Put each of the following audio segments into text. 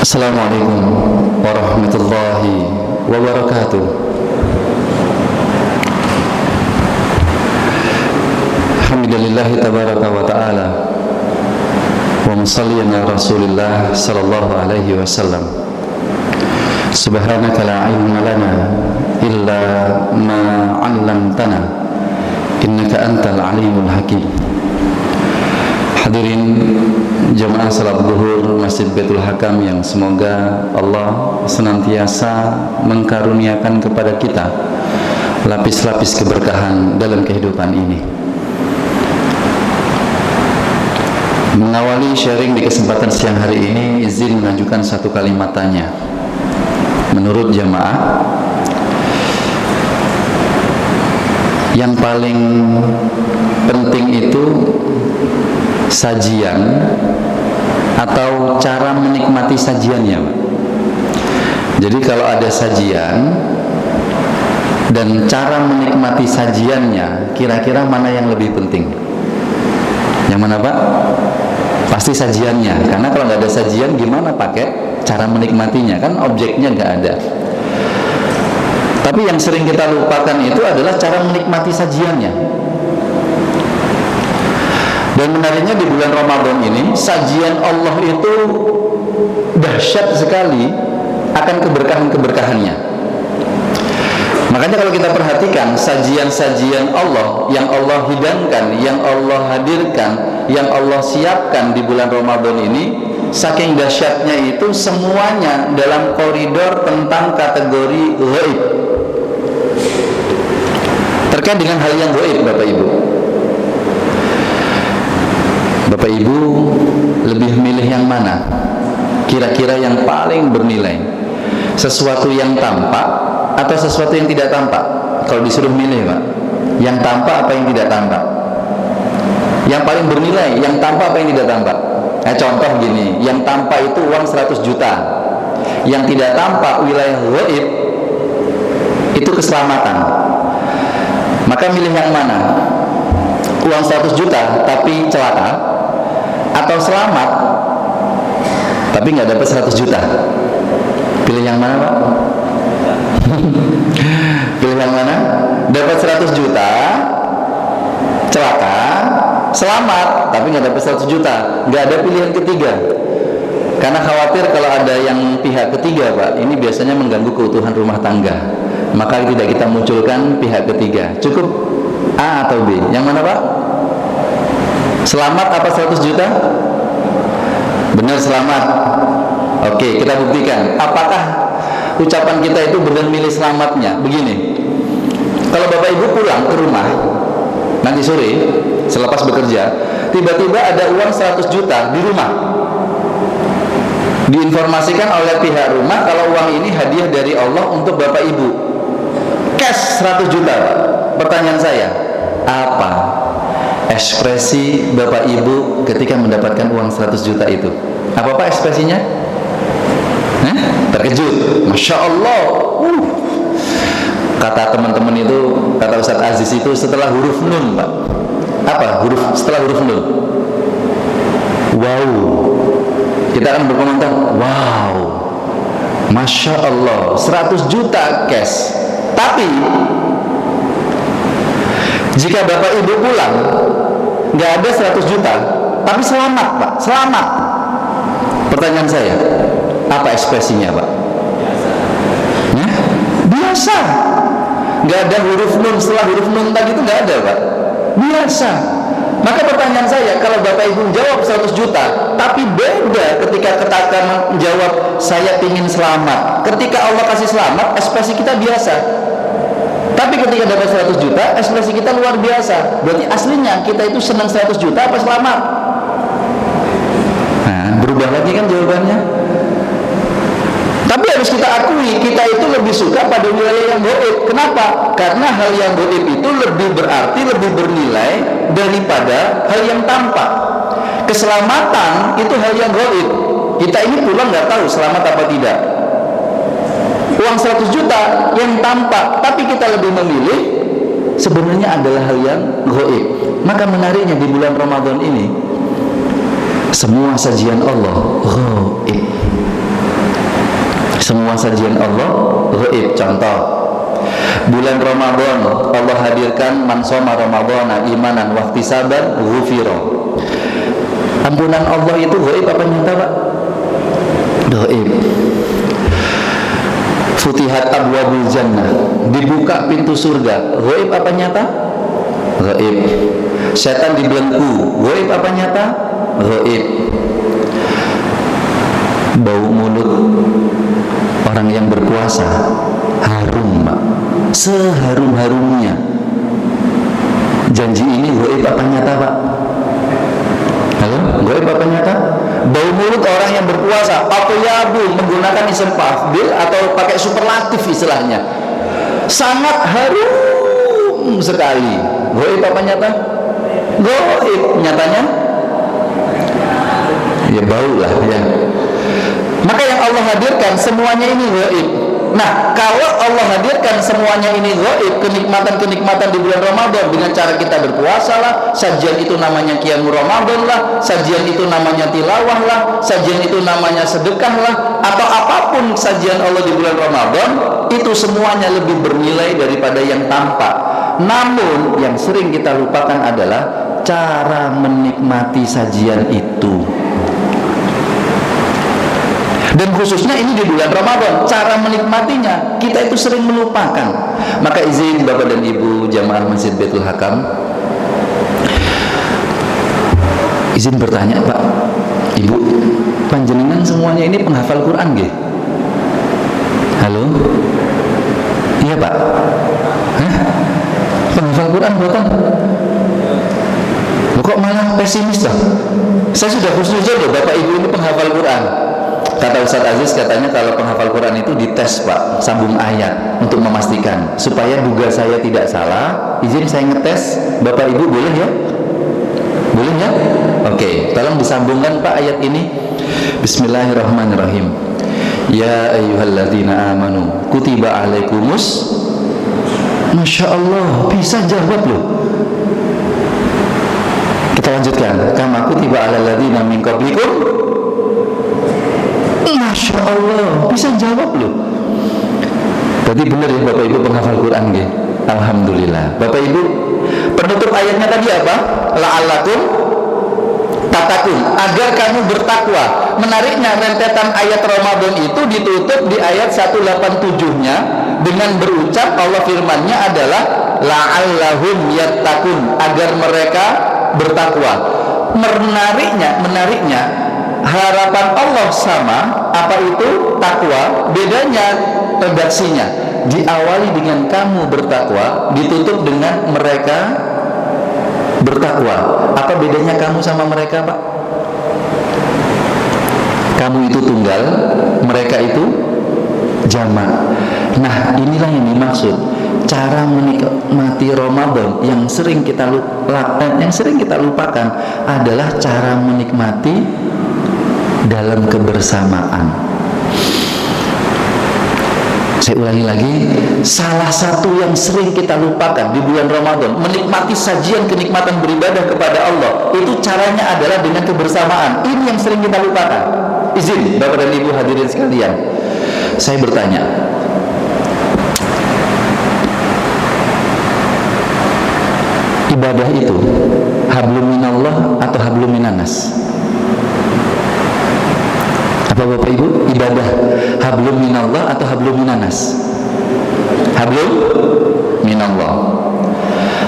Assalamualaikum warahmatullahi wabarakatuh. Alhamdulillahi tabaraka wa ta'ala, wa musalliyan ala rasulillah sallallahu alaihi wasallam. Subhanaka la ilma lana illa ma 'allamtana innaka antal alimul hakim. Hadirin jemaah salat zuhur Masjid Baitul Hakam yang semoga Allah senantiasa mengkaruniakan kepada kita lapis-lapis keberkahan dalam kehidupan ini. Mengawali sharing di kesempatan siang hari ini, izin mengajukan satu kalimat tanya. Menurut jemaah, yang paling penting itu sajian atau cara menikmati sajiannya, Pak? Jadi kalau ada sajian dan cara menikmati sajiannya, kira-kira mana yang lebih penting? Yang mana, Pak? Pasti sajiannya, karena kalau nggak ada sajian gimana pakai cara menikmatinya, kan objeknya nggak ada. Tapi yang sering kita lupakan itu adalah cara menikmati sajiannya. Dan menariknya di bulan Ramadan ini, sajian Allah itu dahsyat sekali akan keberkahan-keberkahannya. Makanya kalau kita perhatikan sajian-sajian Allah yang Allah hidangkan, yang Allah hadirkan, yang Allah siapkan di bulan Ramadan ini, saking dahsyatnya itu semuanya dalam koridor tentang kategori ghaib. Terkait dengan hal yang ghaib, Bapak Ibu. Bapak Ibu lebih milih yang mana? Kira-kira yang paling bernilai? Sesuatu yang tampak atau sesuatu yang tidak tampak? Kalau disuruh milih, Pak, yang tampak apa yang tidak tampak? Yang paling bernilai, yang tampak apa yang tidak tampak? Nah, contoh gini, yang tampak itu uang 100 juta. Yang tidak tampak wilayah ghaib itu keselamatan. Maka milih yang mana? Uang 100 juta tapi celaka, atau selamat tapi nggak dapat 100 juta? Pilih yang mana, Pak? Pilih yang mana? Dapat 100 juta celaka, selamat tapi nggak dapat 100 juta. Nggak ada pilihan ketiga, karena khawatir kalau ada yang pihak ketiga, Pak, ini biasanya mengganggu keutuhan rumah tangga. Maka tidak kita munculkan pihak ketiga. Cukup A atau B? Yang mana, Pak? Selamat apa 100 juta? Benar, selamat. Oke, kita buktikan. Apakah ucapan kita itu benar milih selamatnya? Begini, kalau Bapak Ibu pulang ke rumah nanti sore selepas bekerja, tiba-tiba ada uang 100 juta di rumah, diinformasikan oleh pihak rumah kalau uang ini hadiah dari Allah untuk Bapak Ibu, cash 100 juta. Pertanyaan saya, apa ekspresi Bapak Ibu ketika mendapatkan uang 100 juta itu? Apa ekspresinya? Terkejut, Masya Allah. Kata teman-teman itu, kata Ustadz Aziz itu, setelah huruf nun, Pak. Apa huruf setelah huruf nun? Wow. Kita akan berkomentar, wow, Masya Allah, 100 juta cash. Tapi jika Bapak Ibu pulang nggak ada 100 juta tapi selamat, Pak, selamat. Pertanyaan saya, apa ekspresinya, Pak? Biasa. Nggak ada huruf nun setelah huruf nun tadi itu, nggak ada, Pak. Biasa. Maka pertanyaan saya, kalau Bapak Ibu jawab 100 juta tapi beda ketika kita menjawab saya ingin selamat. Ketika Allah kasih selamat, ekspresi kita biasa. Tapi ketika dapat 100 juta, ekspresi kita luar biasa. Berarti aslinya kita itu senang 100 juta apa selamat? Nah, berubah lagi kan jawabannya. Tapi harus kita akui, kita itu lebih suka pada wilayah yang gaib. Kenapa? Karena hal yang gaib itu lebih berarti, lebih bernilai daripada hal yang tampak. Keselamatan itu hal yang gaib. Kita ini pulang nggak tahu selamat apa tidak. Uang 100 juta yang tampak, tapi kita lebih memilih sebenarnya adalah hal yang gaib. Maka menariknya di bulan Ramadan ini, semua sajian Allah gaib. Semua sajian Allah gaib. Contoh, bulan Ramadan Allah hadirkan man shoma ramadhana imanan wa ihtisaban ghufira. Ampunan Allah itu gaib apa nyata, Pak? Gaib. Futihat abwabul jannah, dibuka pintu surga, gaib apa nyata? Gaib. Setan dibelenggu, gaib apa nyata? Gaib. Bau mulut orang yang berpuasa harum, Pak, seharum-harumnya. Janji ini gaib apa nyata, Pak? Halo, gaib apa nyata? Bau mulut orang yang berpuasa, atyabu, menggunakan isim fa'il atau pakai superlatif istilahnya, sangat harum sekali. Gaib apa nyata? Gaib. Nyatanya ya bau lah ya. Maka yang Allah hadirkan semuanya ini gaib. Nah, kalau Allah hadirkan semuanya ini gaib, kenikmatan-kenikmatan di bulan Ramadan dengan cara kita berpuasa lah, sajian itu namanya qiyamul Ramadan lah, sajian itu namanya tilawah lah, sajian itu namanya sedekah lah, atau apapun sajian Allah di bulan Ramadan, itu semuanya lebih bernilai daripada yang tampak. Namun yang sering kita lupakan adalah cara menikmati sajian itu. Dan khususnya ini di bulan Ramadan, cara menikmatinya kita itu sering melupakan. Maka izin Bapak dan Ibu jamaah Masjid Baitul Hakam, izin bertanya, Pak, Ibu, panjenengan semuanya ini penghafal Quran nggih? Halo? Iya, Pak? Hah? Penghafal Quran buatan? Loh, kok malah pesimis toh? Saya sudah husnuzon loh, Bapak Ibu ini penghafal Quran. Kata Ustaz Aziz, katanya kalau penghafal Quran itu dites, Pak, sambung ayat untuk memastikan supaya duga saya tidak salah. Izin saya ngetes, Bapak Ibu boleh ya? Boleh ya? Oke, tolong disambungkan, Pak, ayat ini. Bismillahirrahmanirrahim. Ya ayyuhalladzina amanu kutiba alaikumus. Masya Allah, bisa jawab loh. Kita lanjutkan. Kama kutiba alal ladzina min qablikum. Masya Allah, bisa jawab loh. Berarti benar ya Bapak Ibu penghafal Quran ya? Alhamdulillah. Bapak Ibu, penutup ayatnya tadi apa? La'allakum tatakun, agar kamu bertakwa. Menariknya rentetan ayat Ramadan itu ditutup di ayat 187-nya dengan berucap, Allah firmannya adalah la'allahum yattaqun, agar mereka bertakwa. Menariknya harapan Allah sama, apa itu takwa, bedanya redaksinya, diawali dengan kamu bertakwa, ditutup dengan mereka bertakwa. Apa bedanya kamu sama mereka, Pak? Kamu itu tunggal, mereka itu jamak. Nah, inilah yang dimaksud cara menikmati Ramadan yang sering kita lupakan adalah cara menikmati dalam kebersamaan. Saya ulangi lagi, salah satu yang sering kita lupakan di bulan Ramadan, menikmati sajian kenikmatan beribadah kepada Allah, itu caranya adalah dengan kebersamaan. Ini yang sering kita lupakan. Izin Bapak dan Ibu hadirin sekalian, saya bertanya, ibadah itu hablum minallah atau hablum minanas? Apa Bapak Ibu? Ibadah hablum minallah atau hablum minanas? Hablum minallah.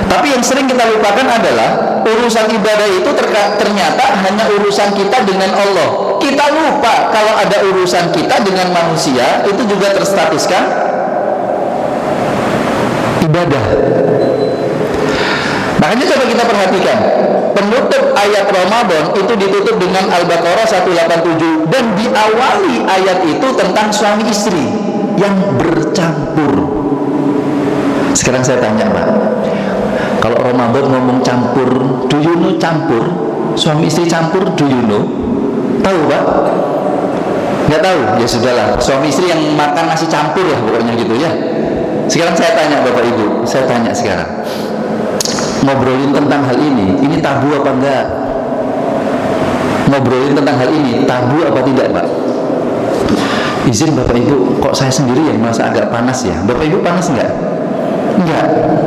Tapi yang sering kita lupakan adalah urusan ibadah itu ternyata hanya urusan kita dengan Allah. Kita lupa kalau ada urusan kita dengan manusia, itu juga terstatuskan ibadah. Makanya coba kita perhatikan, penutup ayat Ramadan itu ditutup dengan Al-Baqarah 187, dan diawali ayat itu tentang suami istri yang bercampur. Sekarang saya tanya, Pak, kalau Ramadan ngomong campur, do you know campur? Suami istri campur, do you know? Tahu, Pak? Nggak tahu? Ya sudahlah, suami istri yang makan nasi campur lah pokoknya gitu ya. Sekarang saya tanya Bapak Ibu, saya tanya sekarang, ngobrolin tentang hal ini tabu apa enggak? Ngobrolin tentang hal ini tabu apa tidak, Pak? Izin Bapak Ibu, kok saya sendiri yang merasa agak panas ya? Bapak Ibu panas nggak? Enggak,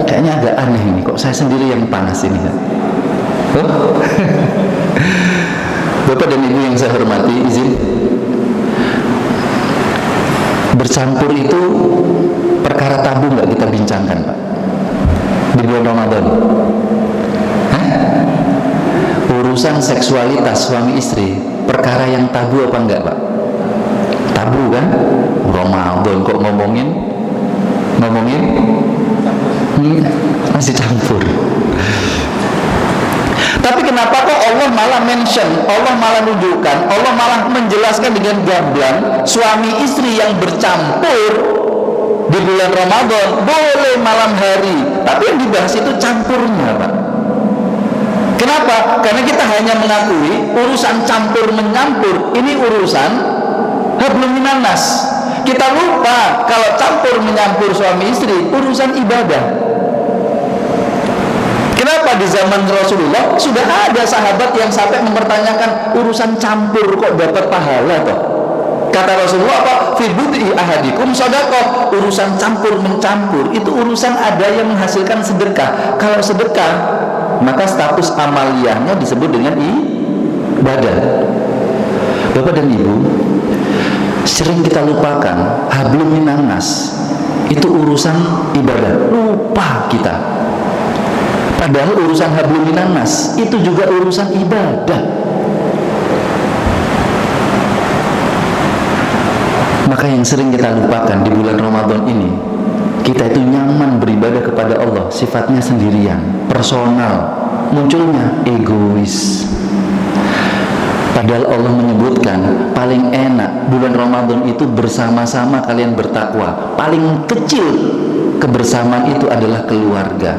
kayaknya agak aneh ini. Kok saya sendiri yang panas ini? Oh? Bapak dan Ibu yang saya hormati, izin. Bercampur itu perkara tabu nggak kita bincangkan, Pak? Di bulan Ramadan. Hah? Urusan seksualitas suami istri, perkara yang tabu apa enggak, Pak? Tabu kan? Ramadan kok ngomongin masih campur. Tapi kenapa kok Allah malah mention, Allah malah nunjukkan, Allah malah menjelaskan dengan gamblang suami istri yang bercampur di bulan Ramadan boleh malam hari, tapi yang dibahas itu campurnya, Pak. Kenapa? Karena kita hanya mengakui urusan campur menyampur ini urusan hablum minan nas. Kita lupa kalau campur menyampur suami istri urusan ibadah. Kenapa di zaman Rasulullah sudah ada sahabat yang sampai mempertanyakan urusan campur kok dapat pahala toh? Kata Rasulullah apa? Fi bud'i ahadikum shadaqah. Urusan campur mencampur itu urusan ada yang menghasilkan sedekah. Kalau sedekah maka status amaliyahnya disebut dengan ibadah. Bapak dan Ibu, sering kita lupakan hablum minan nas itu urusan ibadah, lupa kita. Padahal urusan hablum minan nas itu juga urusan ibadah. Maka yang sering kita lupakan di bulan Ramadan ini, kita itu nyaman beribadah kepada Allah, sifatnya sendirian, personal, munculnya egois. Padahal Allah menyebutkan paling enak bulan Ramadan itu bersama-sama kalian bertakwa. Paling kecil kebersamaan itu adalah keluarga.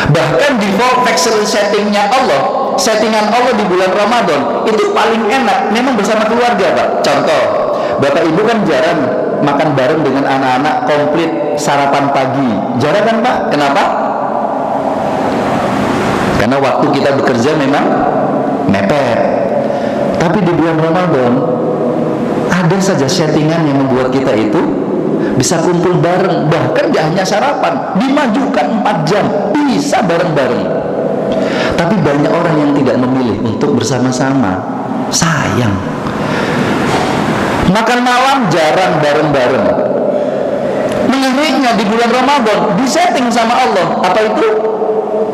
Bahkan default factory settingnya Allah, settingan Allah di bulan Ramadan itu paling enak memang bersama keluarga, Pak. Contoh, Bapak Ibu kan jarang makan bareng dengan anak-anak komplit sarapan pagi. Jarang kan, Pak? Kenapa? Karena waktu kita bekerja memang mepet. Tapi di bulan Ramadan ada saja settingan yang membuat kita itu bisa kumpul bareng. Bahkan gak hanya sarapan, dimajukan 4 jam, bisa bareng-bareng. Tapi banyak orang yang tidak memilih untuk bersama-sama. Sayang. Makan malam jarang bareng-bareng. Menariknya di bulan Ramadan disetting sama Allah. Apa itu?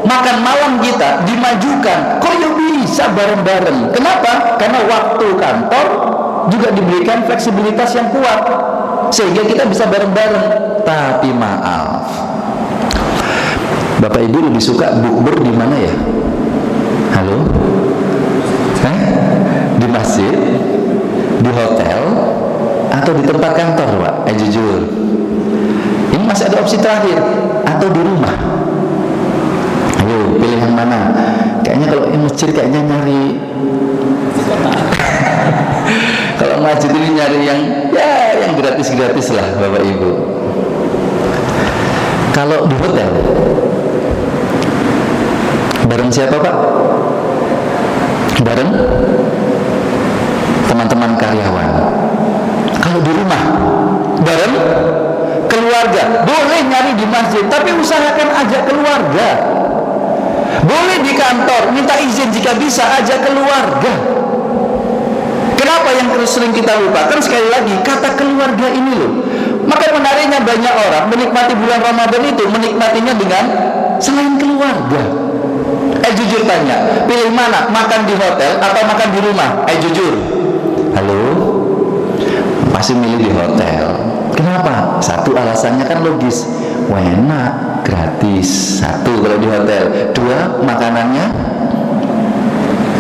Makan malam kita dimajukan. Kok ya bisa bareng-bareng? Kenapa? Karena waktu kantor juga diberikan fleksibilitas yang kuat sehingga kita bisa bareng-bareng. Tapi maaf, Bapak Ibu lebih suka bukber di mana ya? Halo? Di masjid? Di hotel? Atau di tempat kantor, Pak? Jujur. Ini masih ada opsi terakhir. Atau di rumah? Ayo, pilih yang mana? Kayaknya kalau yang masjid kayaknya nyari kalau masjid ini nyari yang gratis-gratis lah, Bapak Ibu. Kalau di hotel bareng siapa, Pak? Bareng teman-teman karyawan. Kalau di rumah bareng keluarga. Boleh nyari di masjid, tapi usahakan ajak keluarga. Boleh di kantor, minta izin jika bisa, ajak keluarga. Kenapa yang sering kita lupakan? Sekali lagi, kata keluarga ini loh. Maka menariknya banyak orang menikmati bulan Ramadan itu menikmatinya dengan selain keluarga. Jujur tanya, pilih mana? Makan di hotel atau makan di rumah? Jujur. Halo? Pasti milih di hotel. Kenapa? Satu, alasannya kan logis, enak, gratis. Satu kalau di hotel. Dua, makanannya.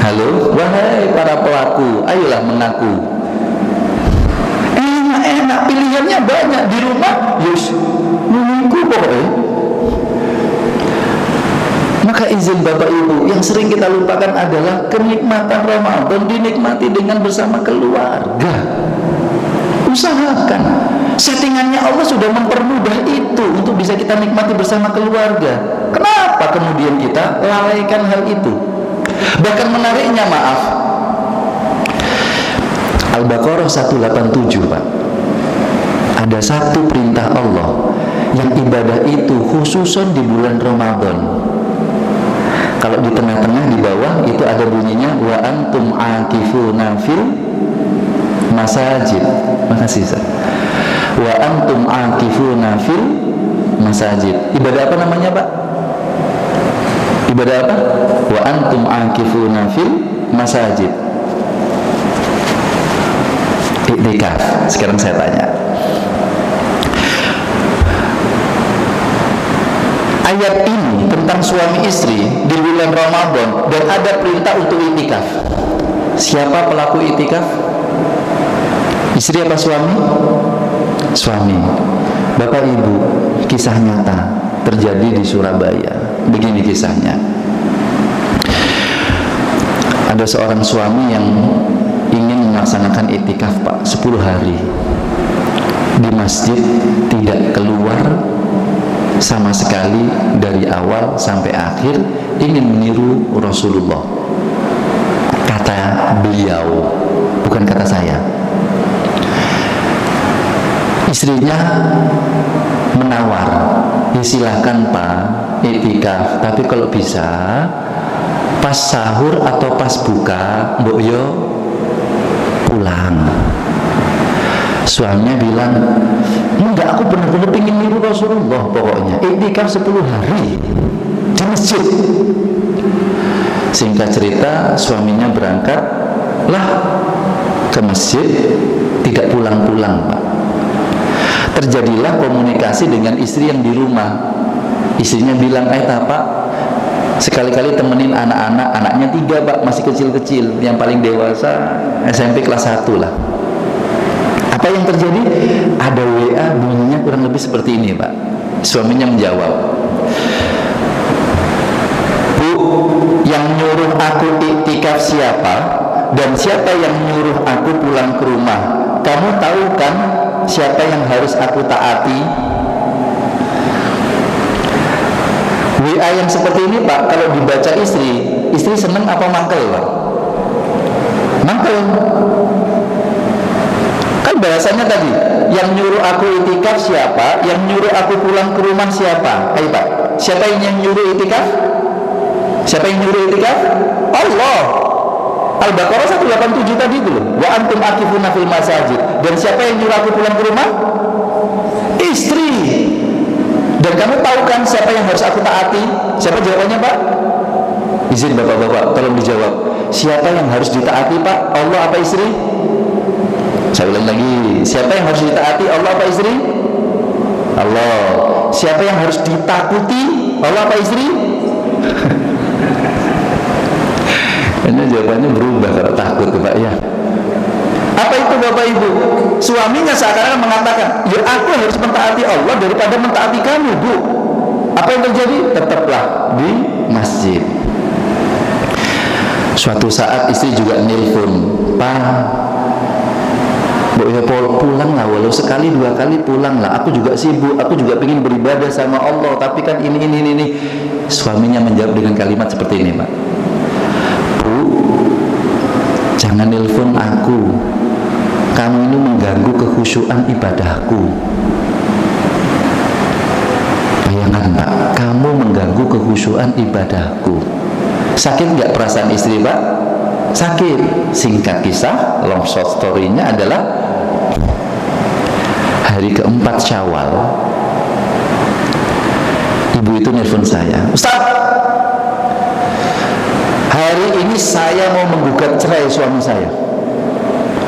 Halo, wahai para pelaku, ayolah mengaku. Enak, pilihannya banyak. Di rumah, yus, menunggu pokoknya. Maka izin Bapak Ibu, yang sering kita lupakan adalah kenikmatan Ramadan dinikmati dengan bersama keluarga. Usahakan. Settingannya Allah sudah mempermudah itu untuk bisa kita nikmati bersama keluarga. Kenapa kemudian kita lalaikan hal itu? Bahkan menariknya, maaf, Al-Baqarah 187, Pak. ada satu perintah Allah yang ibadah itu khususon di bulan Ramadan. Kalau di tengah-tengah di bawah itu ada bunyinya wa antum aakifuna fil masajid. Makasih Ustaz. Wa antum aakifuna fil masajid. Ibadah apa namanya Pak? Ibadah apa? Wa antum aakifuna fil masajid. Iktikaf. Sekarang saya tanya, ayat ini tentang suami istri di bulan Ramadan dan ada perintah untuk iktikaf. Siapa pelaku iktikaf? Istri apa suami? Suami. Bapak Ibu, kisah nyata terjadi di Surabaya. Begini kisahnya. Ada seorang suami yang ingin melaksanakan iktikaf Pak 10 hari di masjid, tidak keluar sama sekali dari awal sampai akhir, ingin meniru Rasulullah. Kata beliau, bukan kata saya. Istrinya menawar, ya silakan Pak iktikaf, tapi kalau bisa pas sahur atau pas buka mbok yo pulang. Suaminya bilang, enggak, aku benar-benar ingin niru Rasulullah, pokoknya iktikaf 10 hari di masjid. Singkat cerita, suaminya berangkat lah ke masjid, tidak pulang-pulang Pak. Terjadilah komunikasi dengan istri yang di rumah. Istrinya bilang, Pak, sekali-kali temenin anak-anak. Anaknya 3 Pak, masih kecil-kecil. Yang paling dewasa SMP kelas 1 lah. Apa yang terjadi? Ada WA bunyinya kurang lebih seperti ini Pak. Suaminya menjawab, Bu, yang nyuruh aku iktikaf siapa? Dan siapa yang nyuruh aku pulang ke rumah? Kamu tahu kan siapa yang harus aku taati? WA yang seperti ini Pak, kalau dibaca istri seneng apa mangkel Pak? Mangkel. Kan bahasanya tadi, yang nyuruh aku iktikaf siapa? Yang nyuruh aku pulang ke rumah siapa? Ayo Pak, siapa yang nyuruh iktikaf? Siapa yang nyuruh iktikaf? Allah. Al-Baqarah 187 tadi itu loh. Wa antum akifuna fil masajid. Dan siapa yang nyuruh aku pulang ke rumah? Istri. Dan kamu tahu kan siapa yang harus aku taati? Siapa jawabannya Pak? Izin Bapak-bapak, tolong dijawab. Siapa yang harus ditaati Pak? Allah apa istri? Saya ulang lagi, siapa yang harus ditaati? Allah apa istri? Allah. Siapa yang harus ditakuti? Allah apa istri? Ini jawabannya berubah kalau takut Pak ya. Apa itu Bapak Ibu? Suaminya seakan-akan mengatakan, ya aku harus mentaati Allah daripada mentaati kamu Bu. Apa yang terjadi? Tetaplah di masjid. Suatu saat istri juga nelpon, Pak, ya pulang lah, walau sekali 2 kali pulang lah, aku juga sibuk, aku juga pengen beribadah sama Allah, tapi kan ini. Suaminya menjawab dengan kalimat seperti ini Pak, Bu, jangan nelpon aku, kamu ini mengganggu kekhusyuan ibadahku. Bayangkan Pak, kamu mengganggu kekhusyuan ibadahku. Sakit nggak perasaan istri Pak? Sakit. Singkat kisah, long short story-nya adalah hari keempat Syawal, ibu itu nelpon saya, Ustaz, hari ini saya mau menggugat cerai suami saya.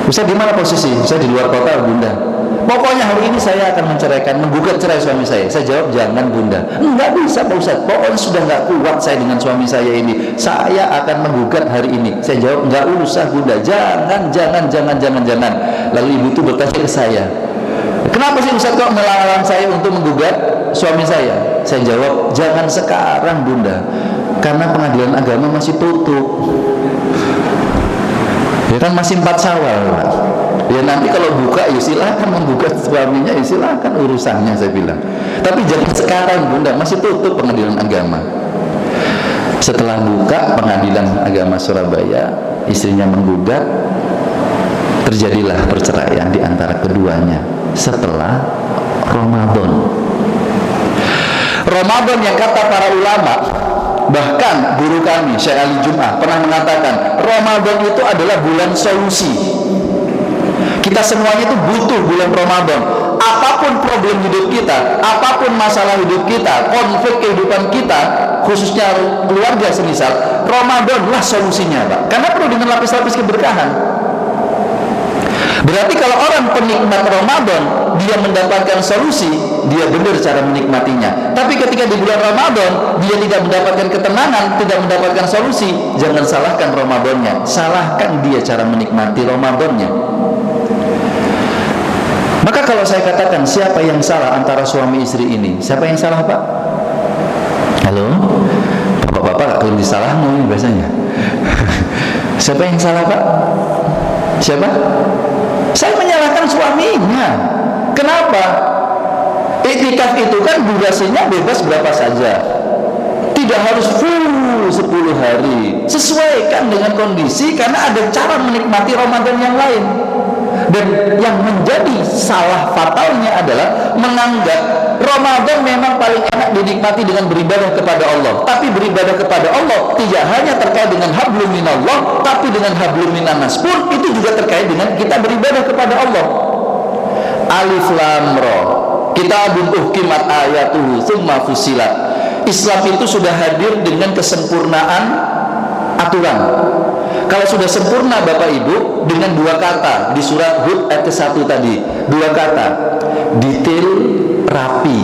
Ustaz, di mana posisi? Saya di luar kota Bunda. Pokoknya hari ini saya akan menceraikan, menggugat cerai suami saya. Saya jawab, jangan Bunda. Enggak bisa Pak Ustaz, pokoknya sudah enggak kuat saya dengan suami saya ini, saya akan menggugat hari ini. Saya jawab, enggak usah Bunda, jangan. Lalu ibu itu bertanya ke saya, kenapa sih Ustaz kok melarang saya untuk menggugat suami saya? Saya jawab, jangan sekarang Bunda, karena pengadilan agama masih tutup. Ya kan masih 4 Syawal Pak. Ya nanti kalau buka ya silakan menggugat suaminya, ya silakan urusannya, saya bilang. Tapi jangan sekarang Bunda, masih tutup pengadilan agama. Setelah buka pengadilan agama Surabaya, istrinya menggugat, terjadilah perceraian di antara keduanya. setelah Ramadan. Ramadan yang kata para ulama, bahkan guru kami Syekh Ali Jum'ah pernah mengatakan Ramadan itu adalah bulan solusi. Kita semuanya itu butuh bulan Ramadan. Apapun problem hidup kita, apapun masalah hidup kita, konflik kehidupan kita, khususnya keluarga semisal, Ramadanlah solusinya, Pak. Karena perlu dengan lapis-lapis keberkahan. Berarti kalau orang penikmat Ramadan, dia mendapatkan solusi, dia benar cara menikmatinya. Tapi ketika di bulan Ramadan, dia tidak mendapatkan ketenangan, tidak mendapatkan solusi, jangan salahkan Ramadannya, salahkan dia cara menikmati Ramadannya. Maka kalau saya katakan siapa yang salah antara suami istri ini, siapa yang salah, Pak? Halo? Bapak-bapak kalau disalahmu biasanya. Siapa yang salah, Pak? Siapa? Saya menyalahkan suaminya. Kenapa? Iktikaf itu kan durasinya bebas berapa saja, tidak harus full 10 hari. Sesuaikan dengan kondisi, karena ada cara menikmati Ramadan yang lain. Dan yang menjadi salah fatalnya adalah menganggap Ramadan memang paling enak dinikmati dengan beribadah kepada Allah. Tapi beribadah kepada Allah tidak hanya terkait dengan hablum minallah, tapi dengan hablum minannas pun itu juga terkait dengan kita beribadah kepada Allah. Alif Lam Ra, kitabun uhkimat ayatuhu tsumma fusilat. Islam itu sudah hadir dengan kesempurnaan aturan. Kalau sudah sempurna Bapak Ibu, dengan 2 kata di surat Hud ayat ke-1 tadi, 2 kata, detail rapi,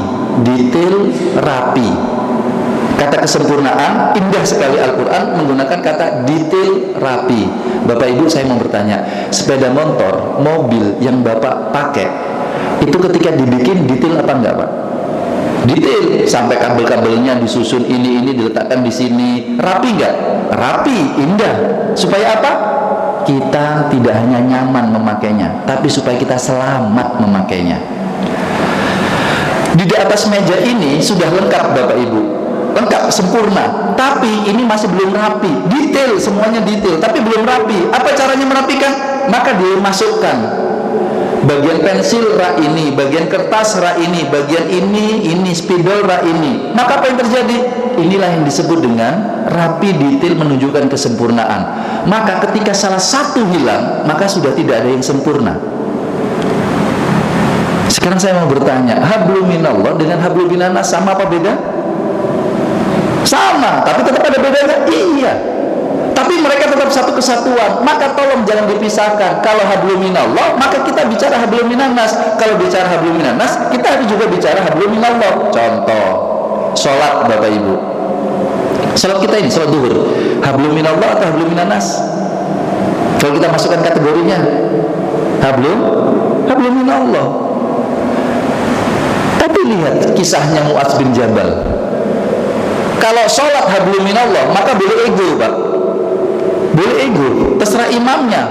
detail rapi. Kata kesempurnaan, indah sekali Al-Quran menggunakan kata detail rapi. Bapak Ibu, saya mau bertanya, sepeda motor, mobil yang Bapak pakai, itu ketika dibikin detail apa enggak, Pak? Detail, sampai kabel-kabelnya disusun, ini diletakkan di sini, rapi enggak? Rapi, indah. Supaya apa? Kita tidak hanya nyaman memakainya, tapi supaya kita selamat memakainya. Di atas meja ini sudah lengkap Bapak Ibu, lengkap, sempurna, tapi ini masih belum rapi. Detail, semuanya detail, tapi belum rapi. Apa caranya merapikan? Maka dimasukkan bagian pensil rak ini, bagian kertas rak ini, bagian ini spidol rak ini. Maka apa yang terjadi? Inilah yang disebut dengan rapi, detail, menunjukkan kesempurnaan. Maka ketika salah satu hilang, maka sudah tidak ada yang sempurna. Sekarang saya mau bertanya, hablum minallah dengan hablum minannas sama apa beda? Sama, tapi tetap ada bedanya? Iya. Tapi mereka tetap satu kesatuan. Maka tolong jangan dipisahkan. Kalau hablum minallah, maka kita bicara hablum minannas. Kalau bicara hablum minannas, kita harus juga bicara hablum minallah. Contoh, sholat Bapak Ibu. Sholat kita ini, sholat duhur, hablum minallah atau hablum minannas? Kalau kita masukkan kategorinya, hablum minallah. Tapi lihat kisahnya Mu'adz bin Jabal. Kalau sholat hablum minallah, maka boleh ego, Pak. Boleh ego, terserah imamnya.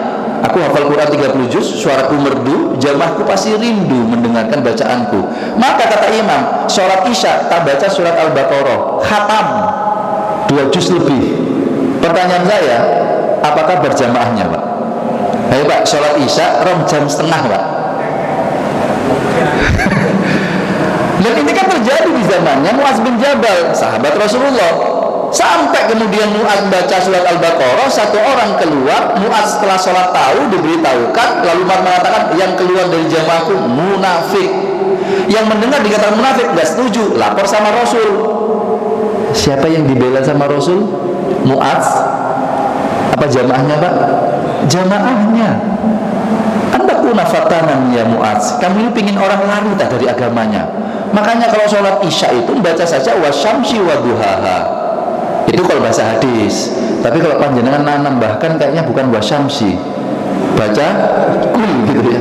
Aku hafal Quran 30 juz, suaraku merdu, jamaahku pasti rindu mendengarkan bacaanku. Maka kata imam, sholat isya tak baca surat Al-Baqarah, khatam 2 juz lebih. Pertanyaan saya, apakah berjamaahnya, Pak? Ayo Pak, sholat isya 2 jam setengah, Pak. Dan ini kan terjadi di zamannya Mu'adz bin Jabal, sahabat Rasulullah. Sampai kemudian Mu'adz baca surat Al-Baqarah, satu orang keluar. Mu'adz setelah sholat tahu, diberitahukan, lalu mengatakan yang keluar dari jamaahku munafik. Yang mendengar dikatakan munafik, gak setuju, lapor sama Rasul. Siapa yang dibela sama Rasul? Mu'adz? Apa jamaahnya, Pak? Jamaahnya. Anda kunafatanan ya Mu'adz, kamu ini pingin orang lari tak dari agamanya. Makanya kalau sholat isya itu baca saja wasyamsi waduhaha. Itu kalau bahasa hadis. Tapi kalau panjenengan nambahkan kayaknya bukan wasyamsi, baca gitu ya.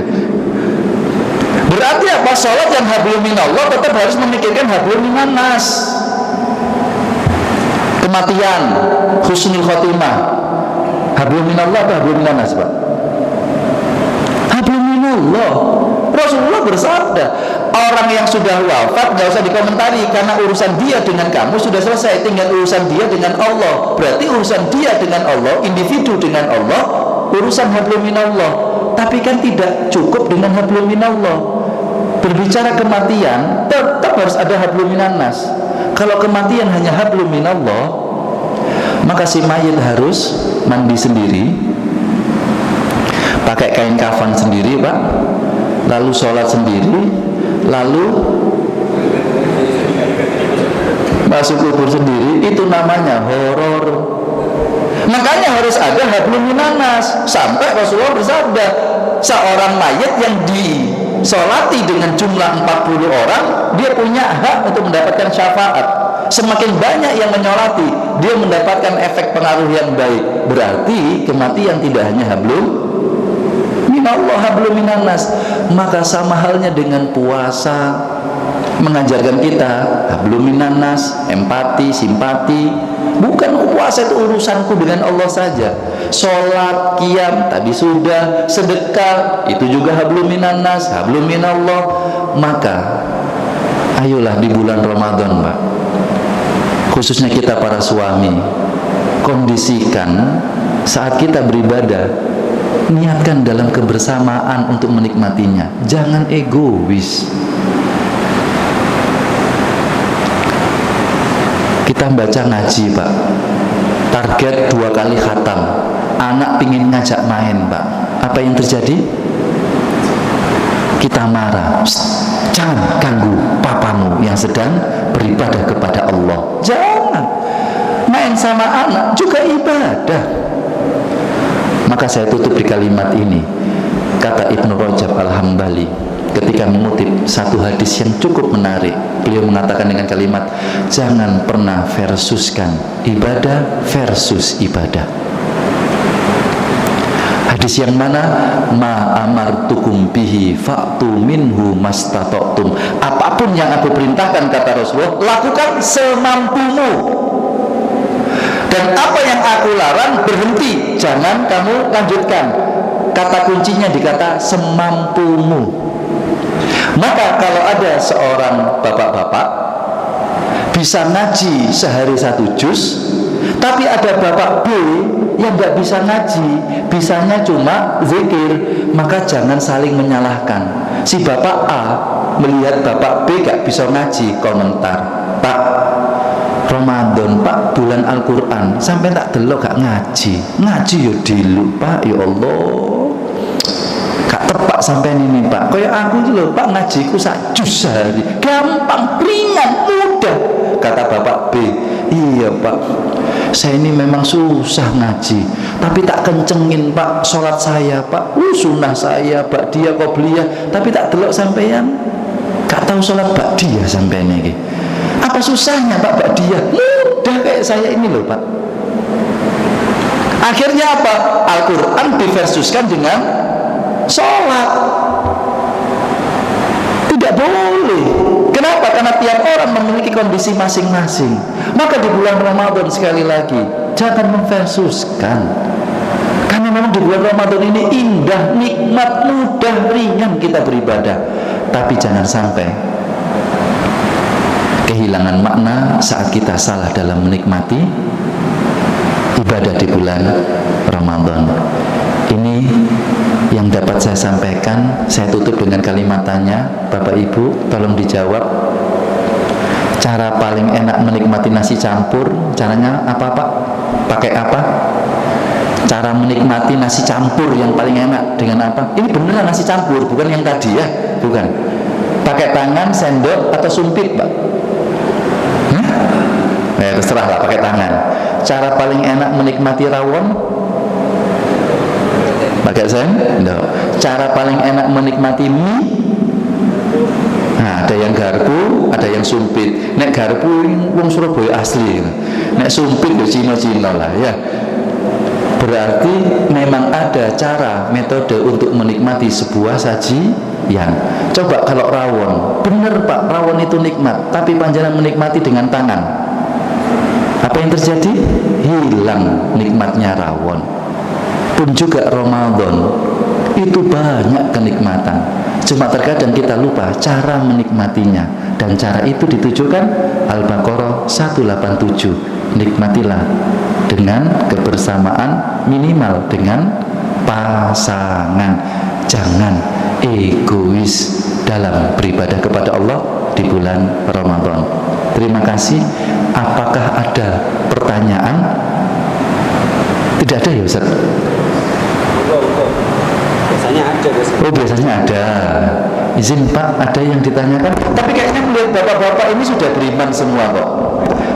Berarti apa? Sholat yang hablum minallah tetap harus memikirkan hablum minannas. Kematian, husnul khotimah, hablum minallah atau hablum minannas, Pak? Hablum minallah. Rasulullah bersabda, orang yang sudah wafat gak usah dikomentari, karena urusan dia dengan kamu sudah selesai, tinggal urusan dia dengan Allah. Berarti urusan dia dengan Allah, individu dengan Allah, urusan hablum minallah. Tapi kan tidak cukup dengan hablum minallah. berbicara kematian tetap harus ada hablum minan nas. Kalau kematian hanya hablum minallah, maka si mayit harus mandi sendiri, pakai kain kafan sendiri Pak, lalu sholat sendiri, lalu masuk kubur sendiri. Itu namanya horor. Makanya harus ada hablum minan nas. Sampai Rasulullah bersabda, seorang mayit yang disolati dengan jumlah 40 orang, dia punya hak untuk mendapatkan syafaat. Semakin banyak yang menyolati, dia mendapatkan efek pengaruh yang baik. Berarti kematian tidak hanya hablum minallah, hablum minan nas. Maka sama halnya dengan puasa, mengajarkan kita hablum minan nas, empati, simpati. Bukan puasa itu urusanku dengan Allah saja. Sholat, qiyam tadi sudah, sedekah itu juga hablum minan nas, hablum minallah. Maka ayolah di bulan Ramadan Pak, khususnya kita para suami, kondisikan saat kita beribadah, niatkan dalam kebersamaan untuk menikmatinya. Jangan egois. Kita baca ngaji Pak, target 2 kali khatam, anak pingin ngajak main Pak, apa yang terjadi? Kita marah. Jangan ganggu papamu yang sedang beribadah kepada Allah. Jangan. Main sama anak juga ibadah. Maka saya tutup di kalimat ini. Kata Ibnu Rajab Al-Hambali ketika mengutip satu hadis yang cukup menarik. Beliau mengatakan dengan kalimat, jangan pernah versuskan ibadah versus ibadah. Hadis yang mana? Ma amartukum bihi fa'tu minhu mastata'tum. Apapun yang aku perintahkan, kata Rasulullah, lakukan semampumu. Dan apa yang aku larang, berhenti, jangan kamu lanjutkan. Kata kuncinya di kata semampumu. Maka kalau ada seorang bapak-bapak bisa ngaji sehari 1 juz, tapi ada bapak B yang nggak bisa ngaji, bisanya cuma zikir, maka jangan saling menyalahkan. Si bapak A melihat bapak B gak bisa ngaji, komentar, Pak, Ramadan Pak, bulan Al-Quran, sampai tak delok gak ngaji ya dilu Pak, ya Allah, gak tepak sampai ini Pak. Kayak aku itu loh Pak, ngajiku 1 juz sehari, gampang, ringan, mudah. Kata bapak B, iya Pak, saya ini memang susah ngaji, tapi tak kencengin Pak sholat saya Pak, sunnah saya ba'diyah qobliyah, tapi tak delok sampean gak tahu sholat ba'diyah sampean ini. Apa susahnya Pak ba'diyah? Mudah kayak saya ini loh Pak. Akhirnya apa? Al-Quran diversuskan dengan sholat. Tidak boleh. Kenapa? Karena tiap orang memiliki kondisi masing-masing. Maka di bulan Ramadan sekali lagi, jangan memversuskan. Karena memang di bulan Ramadan ini indah, nikmat, mudah, ringan kita beribadah. Tapi jangan sampai kehilangan makna saat kita salah dalam menikmati ibadah di bulan Ramadan. Ini yang dapat saya sampaikan. Saya tutup dengan kalimat tanya. Bapak Ibu tolong dijawab, cara paling enak menikmati nasi campur, caranya apa Pak? Pakai apa? Cara menikmati nasi campur yang paling enak dengan apa? Ini beneran nasi campur, bukan yang tadi ya, bukan. Pakai tangan, sendok atau sumpit Pak? Terserah lah, pakai tangan. Cara paling enak menikmati rawon? Pakai sendok. Cara paling enak menikmati mie? Nah, ada yang garpu, ada yang sumpit. Nek garpu wong Surabaya asli, nek sumpit ya Cina-Cina lah ya. Berarti memang ada cara, metode untuk menikmati sebuah sajian. Coba kalau rawon, bener Pak, rawon itu nikmat, tapi panjenengan menikmati dengan tangan, apa yang terjadi? Hilang nikmatnya rawon. Pun juga Ramadan itu banyak kenikmatan, cuma terkadang kita lupa cara menikmatinya. Dan cara itu ditujukan Al-Baqarah 187. Nikmatilah dengan kebersamaan, minimal dengan pasangan. Jangan egois dalam beribadah kepada Allah di bulan Ramadan. Terima kasih. Apakah ada pertanyaan? Tidak ada ya Ustaz? Biasanya ada. Oh, biasanya ada. Izin Pak, ada yang ditanyakan. Tapi kayaknya melihat bapak-bapak ini sudah beriman semua kok.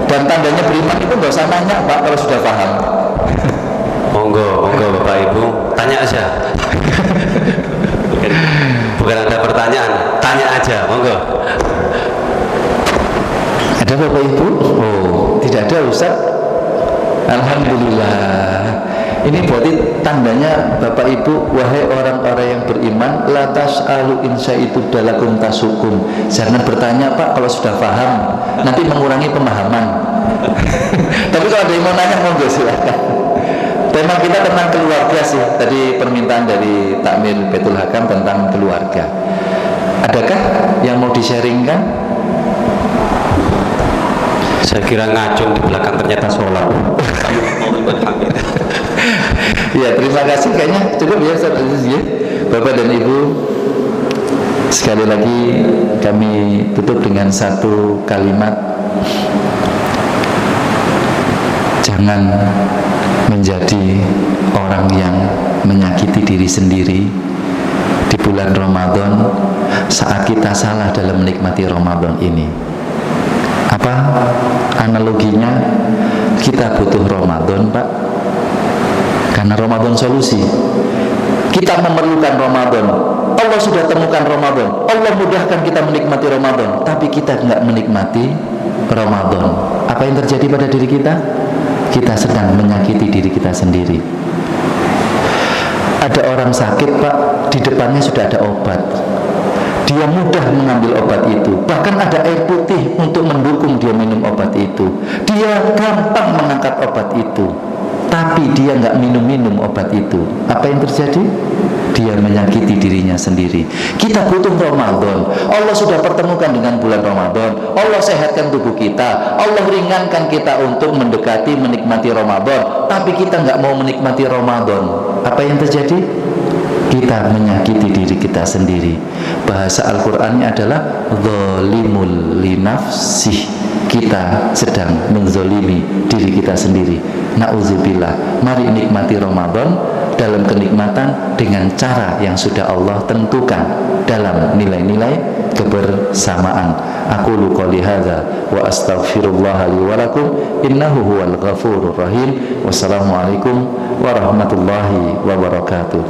Dan tandanya beriman itu nggak usah nanya Pak kalau sudah paham. Monggo Bapak Ibu, tanya aja. Bukan ada pertanyaan, tanya aja, monggo. Ada Bapak Ibu? Oh, tidak ada Ustaz. Alhamdulillah. Ini berarti tandanya Bapak Ibu, wahai orang-orang yang beriman, la tas'alu insya itu dalakum tasukum. Jangan bertanya Pak kalau sudah paham, nanti mengurangi pemahaman. Tapi kalau ada yang mau nanya, monggo silakan. Tema kita tentang keluarga sih. Tadi permintaan dari Takmir Baitul Hakam tentang keluarga. Adakah yang mau di-sharingkan? Saya kira ngacung di belakang ternyata sholat. Ya, terima kasih. Kayaknya cukup ya Ustaz Aziz ya. Bapak dan Ibu, sekali lagi kami tutup dengan satu kalimat. Jangan menjadi orang yang menyakiti diri sendiri di bulan Ramadan saat kita salah dalam menikmati Ramadan ini. Apa analoginya? Kita butuh Ramadan Pak, karena Ramadan solusi. Kita memerlukan Ramadan. Allah sudah temukan Ramadan. Allah mudahkan kita menikmati Ramadan, tapi kita nggak menikmati Ramadan. Apa yang terjadi pada diri kita? Kita sedang menyakiti diri kita sendiri. Ada orang sakit Pak, di depannya sudah ada obat. Dia mudah mengambil obat itu. Bahkan ada air putih untuk mendukung dia minum obat itu. Dia gampang mengangkat obat itu. Tapi dia nggak minum obat itu. Apa yang terjadi? Dia menyakiti dirinya sendiri. Kita butuh Ramadan. Allah sudah pertemukan dengan bulan Ramadan. Allah sehatkan tubuh kita. Allah ringankan kita untuk mendekati, menikmati Ramadan. Tapi kita nggak mau menikmati Ramadan. Apa yang terjadi? Kita menyakiti diri kita sendiri. Bahasa Al-Qur'annya adalah zalimul linafsih. Kita sedang menzolimi diri kita sendiri. Na'udzubillah. Mari nikmati Ramadan dalam kenikmatan dengan cara yang sudah Allah tentukan dalam nilai-nilai kebersamaan. Aqulu qouli hadza wa astaghfirullah li wa lakum innahu huwal ghafurur rahim. Wassalamualaikum warahmatullahi wabarakatuh.